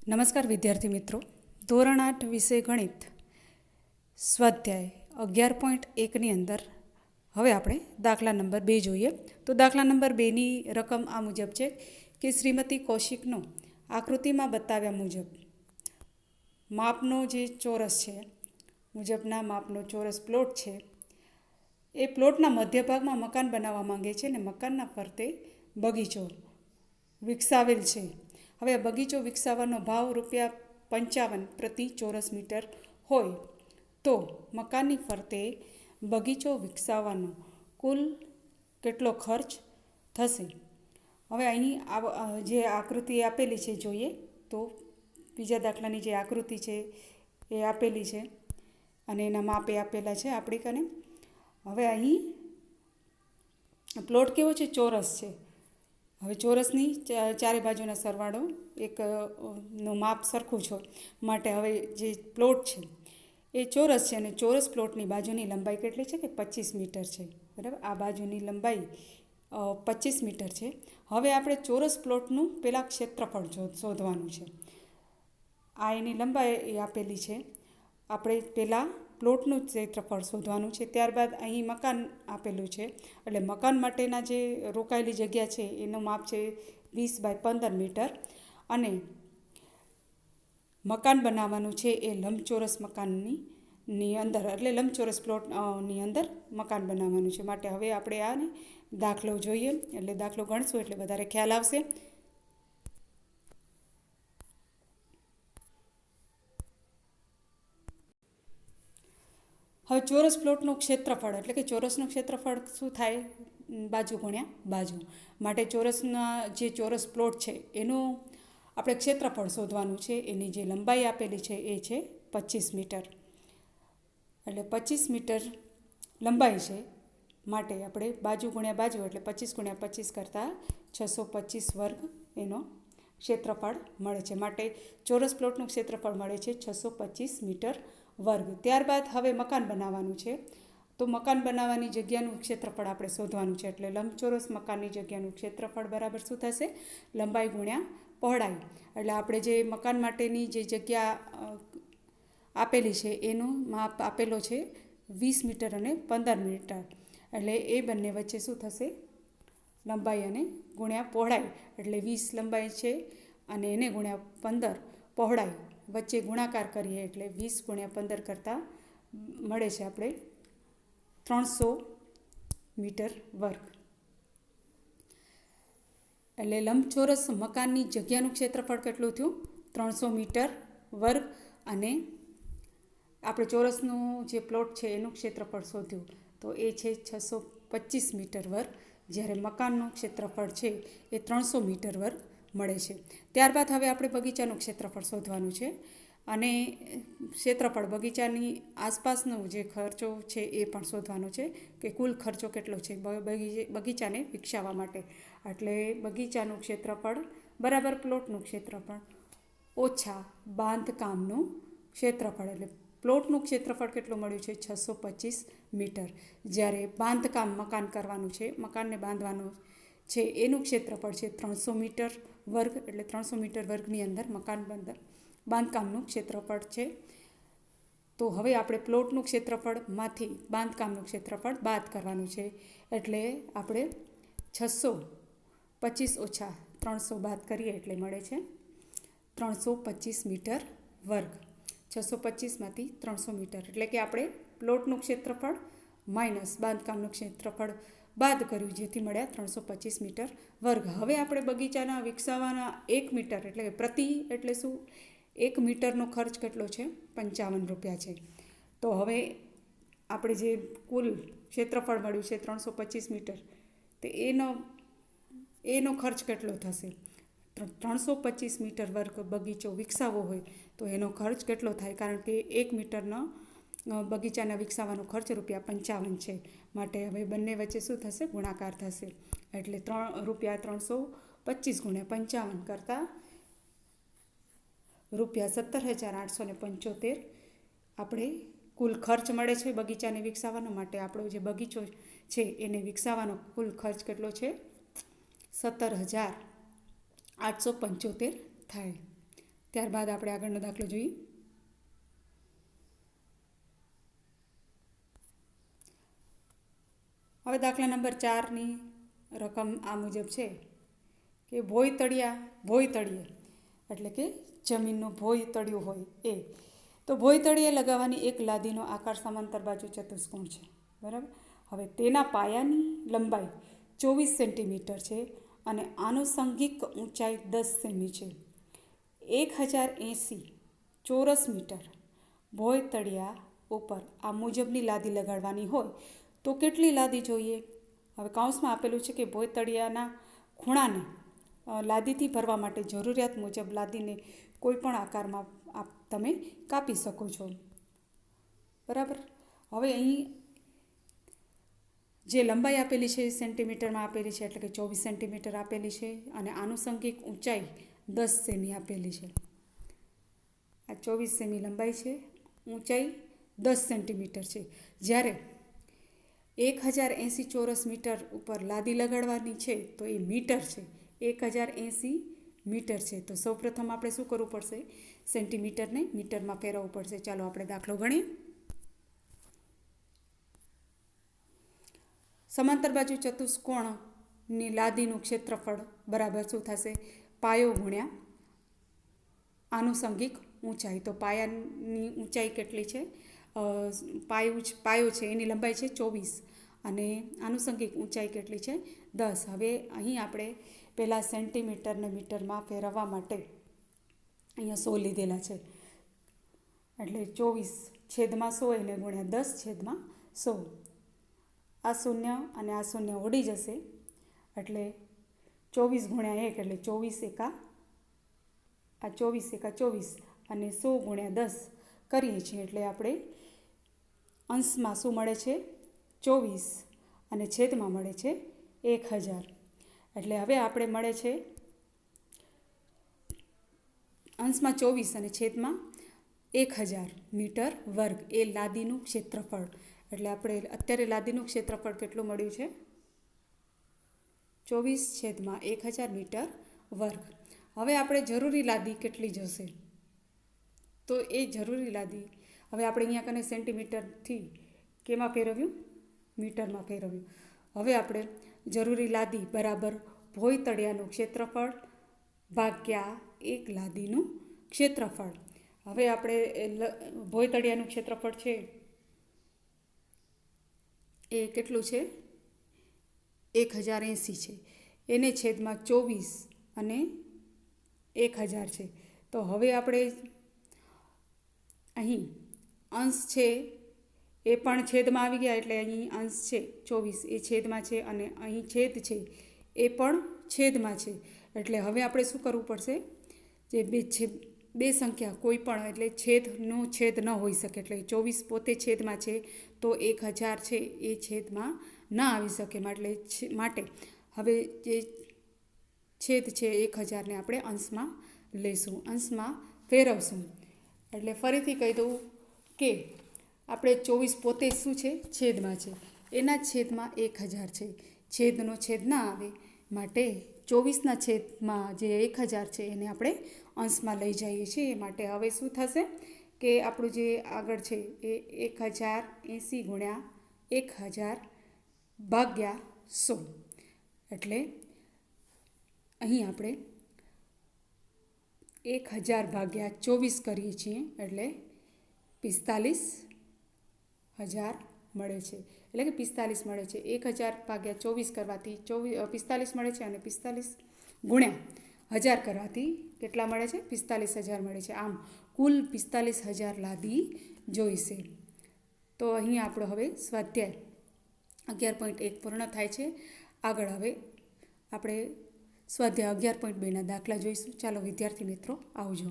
નમસ્કાર વિદ્યાર્થી મિત્રો, ધોરણ 8 વિષય ગણિત સ્વાધ્યાય 11.1ની અંદર હવે આપણે દાખલા નંબર 2 જોઈએ. તો દાખલા નંબર 2ની રકમ આ મુજબ છે કે શ્રીમતી કૌશિકનો આકૃતિમાં બતાવ્યા મુજબ માપનો જે ચોરસ છે મુજબના માપનો ચોરસ પ્લોટ છે, એ પ્લોટના મધ્યભાગમાં મકાન બનાવવા માંગે છે અને મકાનના ફરતે બગીચો વિકસાવેલ છે. હવે આ બગીચો વિકસાવવાનો ભાવ ₹55 પ્રતિ ચોરસ મીટર હોય તો મકાનની ફરતે બગીચો વિકસાવવાનો કુલ કેટલો ખર્ચ થશે? હવે અહીં જે આકૃતિ આપેલી છે જોઈએ તો બીજા દાખલાની જે આકૃતિ છે એ આપેલી છે અને એના માપે આપેલા છે આપણી કને. હવે અહીં પ્લોટ કેવો છે? ચોરસ છે. હવે ચોરસની ચારે બાજુના સરવાળો નું માપ સરખું છે માટે હવે જે પ્લોટ છે એ ચોરસ છે અને ચોરસ પ્લોટની બાજુની લંબાઈ કેટલી છે કે 25 મીટર છે. બરાબર, આ બાજુની લંબાઈ 25 મીટર છે. હવે આપણે ચોરસ પ્લોટનું પહેલાં ક્ષેત્રફળ શોધવાનું છે. આ એની લંબાઈ આપેલી છે. આપણે પહેલાં પ્લોટનું ક્ષેત્રફળ શોધવાનું છે. ત્યારબાદ અહીં મકાન આપેલું છે એટલે મકાન માટેના જે રોકાયેલી જગ્યા છે એનું માપ છે 20 × 15 મીટર અને મકાન બનાવવાનું છે એ લંબચોરસ મકાનની અંદર એટલે લંબચોરસ પ્લોટની અંદર મકાન બનાવવાનું છે. માટે હવે આપણે આને દાખલો જોઈએ એટલે દાખલો ગણશું એટલે વધારે ખ્યાલ આવશે. હવે ચોરસ પ્લોટનું ક્ષેત્રફળ એટલે કે ચોરસનું ક્ષેત્રફળ શું થાય? બાજુ ગુણ્યા બાજુ. માટે ચોરસના જે ચોરસ પ્લોટ છે એનું આપણે ક્ષેત્રફળ શોધવાનું છે. એની જે લંબાઈ આપેલી છે એ છે 25 મીટર. એટલે 25 મીટર લંબાઈ છે માટે આપણે બાજુ ગુણ્યા બાજુ એટલે 25 × 25 કરતાં 625 વર્ગ એનો ક્ષેત્રફળ મળે છે. માટે ચોરસ પ્લોટનું ક્ષેત્રફળ મળે છે 625 મીટર વર્ગ. ત્યારબાદ હવે મકાન બનાવવાનું છે તો મકાન બનાવવાની જગ્યાનું ક્ષેત્રફળ આપણે શોધવાનું છે. એટલે લંબચોરસ મકાનની જગ્યાનું ક્ષેત્રફળ બરાબર શું થશે? લંબાઈ ગુણ્યા પહોળાઈ. એટલે આપણે જે મકાન માટેની જે જગ્યા આપેલી છે એનું માપ આપેલો છે 20 મીટર અને 15 મીટર. એટલે એ બંને વચ્ચે શું થશે? લંબાઈ અને ગુણ્યા પહોળાઈ. એટલે 20 લંબાઈ છે અને એને ગુણ્યા 15 પહોળાઈ વચ્ચે ગુણાકાર કરીએ એટલે 20 × 15 કરતાં મળે છે આપણે 300 મીટર વર્ગ. એટલે લંબચોરસ મકાનની જગ્યાનું ક્ષેત્રફળ કેટલું થયું? 300 મીટર વર્ગ અને આપણે ચોરસનું જે પ્લોટ છે એનું ક્ષેત્રફળ શોધ્યું તો એ છે 625 મીટર વર્ગ, જ્યારે મકાનનું ક્ષેત્રફળ છે એ 300 મીટર વર્ગ મળે છે. ત્યારબાદ હવે આપણે બગીચાનું ક્ષેત્રફળ શોધવાનું છે અને ક્ષેત્રફળ બગીચાની આસપાસનો જે ખર્ચો છે એ પણ શોધવાનો છે કે કુલ ખર્ચો કેટલો છે બગીચાને વિકસાવવા માટે. એટલે બગીચાનું ક્ષેત્રફળ બરાબર પ્લોટનું ક્ષેત્રફળ ઓછા બાંધકામનું ક્ષેત્રફળ. એટલે પ્લોટનું ક્ષેત્રફળ કેટલું મળ્યું છે? 625 મીટર. જ્યારે બાંધકામ મકાન કરવાનું છે, મકાનને બાંધવાનું છે એનું ક્ષેત્રફળ છે 300 મીટર વર્ગ. એટલે 300 મીટર વર્ગની અંદર મકાન બાંધકામનું ક્ષેત્રફળ છે. તો હવે આપણે પ્લોટનું ક્ષેત્રફળમાંથી બાંધકામનું ક્ષેત્રફળ બાદ કરવાનું છે. એટલે આપણે 625 ઓછા 300 બાદ કરીએ એટલે મળે છે 325 મીટર વર્ગ. 625માંથી 300 મીટર એટલે કે આપણે પ્લોટનું ક્ષેત્રફળ માઇનસ બાંધકામનું ક્ષેત્રફળ બાદ કર્યું જેથી મળ્યા 325 મીટર વર્ગ. હવે આપણે બગીચાના વિકસાવવાના 1 મીટર એટલે કે પ્રતિ એટલે શું? 1 મીટરનો ખર્ચ કેટલો છે? ₹55 છે. તો હવે આપણે જે કુલ ક્ષેત્રફળ મળ્યું છે 325 મીટર તો એનો ખર્ચ કેટલો થશે? 325 મીટર વર્ગ બગીચો વિકસાવવો હોય તો એનો ખર્ચ કેટલો થાય? કારણ કે 1 મીટરનો બગીચાના વિકસાવવાનો ખર્ચ ₹55 છે. માટે હવે બંને વચ્ચે શું થશે? ગુણાકાર થશે. એટલે ₹325 × 55 કરતાં ₹17,875 આપણે કુલ ખર્ચ મળે છે બગીચાને વિકસાવવાનો. માટે આપણો જે બગીચો છે એને વિકસાવવાનો કુલ ખર્ચ કેટલો છે? 17,875 થાય. ત્યારબાદ આપણે આગળનો દાખલો જોઈએ. હવે દાખલા નંબર 4ની રકમ આ મુજબ છે કે ભોંયતળિયે એટલે કે જમીનનું ભોંયતળિયું હોય એ. તો ભોંયતળિયે લગાવવાની એક લાદીનો આકાર સમાંતર બાજુ ચતુષ્કોણ છે, બરાબર. હવે તેના પાયાની લંબાઈ 24 સેન્ટીમીટર છે અને આનુષંગિક ઊંચાઈ 10 સેમી છે. 1080 ચોરસ મીટર ભોંયતળિયા ઉપર આ મુજબની લાદી લગાડવાની હોય તો કેટલી લાદી જોઈએ? હવે કૌંસમાં આપેલું છે કે ભોંયતળિયાના ખૂણાને લાદીથી ભરવા માટે જરૂરિયાત મુજબ લાદીને કોઈપણ આકારમાં તમે કાપી શકો છો, બરાબર. હવે અહીં જે લંબાઈ આપેલી છે સેન્ટીમીટરમાં આપેલી છે, એટલે કે 24 સેન્ટીમીટર આપેલી છે અને આનુષંગિક ઊંચાઈ 10 સેમી આપેલી છે. આ 24 સેમી લંબાઈ છે, ઊંચાઈ 10 સેન્ટીમીટર છે. જ્યારે 1080 ચોરસ મીટર ઉપર લાદી લગાડવાની છે તો એ મીટર છે. 1080 મીટર છે. તો સૌપ્રથમ આપણે શું કરવું પડશે? સેન્ટીમીટરને મીટરમાં ફેરવવું પડશે. ચાલો આપણે દાખલો ગણીએ. સમાંતર બાજુ ચતુષ્કોણની લાદીનું ક્ષેત્રફળ બરાબર શું થશે? પાયો ગુણ્યા આનુષંગિક ઊંચાઈ. તો પાયાની ઊંચાઈ કેટલી છે? પાયો છે એની લંબાઈ છે 24 અને આનુષંગિક ઊંચાઈ કેટલી છે? 10. હવે અહીં આપણે પહેલાં સેન્ટીમીટરને મીટરમાં ફેરવવા માટે અહીંયા 100 લીધેલા છે, એટલે 24/100 એને ગુણ્યા 10/100. આ શૂન્ય અને આ શૂન્ય ઉડી જશે, એટલે 24 ગુણ્યા 1 એટલે 24 એકા આ 24 એકા 24 અને 100 ગુણ્યા 10 કરીએ છીએ એટલે આપણે અંશમાં શું મળે છે? 24 અને છેદમાં મળે છે 1000. એટલે હવે આપણે મળે છે અંશમાં 24 અને છેદમાં 1000 મીટર વર્ગ એ લાદીનું ક્ષેત્રફળ. એટલે આપણે અત્યારે લાદીનું ક્ષેત્રફળ કેટલું મળ્યું છે? 24/1000 મીટર વર્ગ. હવે આપણે જરૂરી લાદી કેટલી જશે? તો એ જરૂરી લાદી હવે આપણે અહીંયા કને સેન્ટીમીટરથી કેમાં ફેરવ્યું? મીટરમાં ફેરવ્યું. હવે આપણે જરૂરી લાદી બરાબર ભોંયતળિયાનું ક્ષેત્રફળ ભાગ્યા એક લાદીનું ક્ષેત્રફળ. હવે આપણે ભોંયતળિયાનું ક્ષેત્રફળ છે એ કેટલું છે? 1080 છે. એને છેદમાં 24 અને 1000 છે. તો હવે આપણે અહીં અંશ છે એ પણ છેદમાં આવી ગયા, એટલે અહીં અંશ છે 24 એ છેદમાં છે અને અહીં છેદ છે એ પણ છેદમાં છે. એટલે હવે આપણે શું કરવું પડશે? જે બે સંખ્યા કોઈ પણ એટલે છેદનો છેદ ન હોઈ શકે, એટલે 24 પોતે છેદમાં છે તો 1000 છે એ છેદમાં ના આવી શકે. માટે હવે જે છેદ છે 1000ને આપણે અંશમાં લેશું, અંશમાં ફેરવશું. એટલે ફરીથી કહી દઉં કે આપણે 24 પોતે શું છે? છેદમાં છે, એના છેદમાં 1000 છે. છેદનો છેદ ના આવે માટે 24ના છેદમાં જે 1000 છે એને આપણે અંશમાં લઈ જઈએ છીએ. માટે હવે શું થશે કે આપણું જે આગળ છે એ 1080 ગુણ્યા 1000 ભાગ્યા 100. એટલે અહીં આપણે 1000 ભાગ્યા 24 કરીએ છીએ એટલે 45000 મળે છે. એટલે કે 45 મળે છે. 1000 ભાગ્યા 24 કરવાથી 45 મળે છે અને 45 ગુણ્યા 1000 કરવાથી કેટલા મળે છે? 45000 મળે છે. આમ કુલ 45000 લાદી જોઈશે. તો અહીં આપણો હવે સ્વાધ્યાય 11.1 પૂર્ણ થાય છે. આગળ હવે આપણે સ્વાધ્યાય 11.2ના દાખલા જોઈશું. ચાલો વિદ્યાર્થી મિત્રો, આવજો.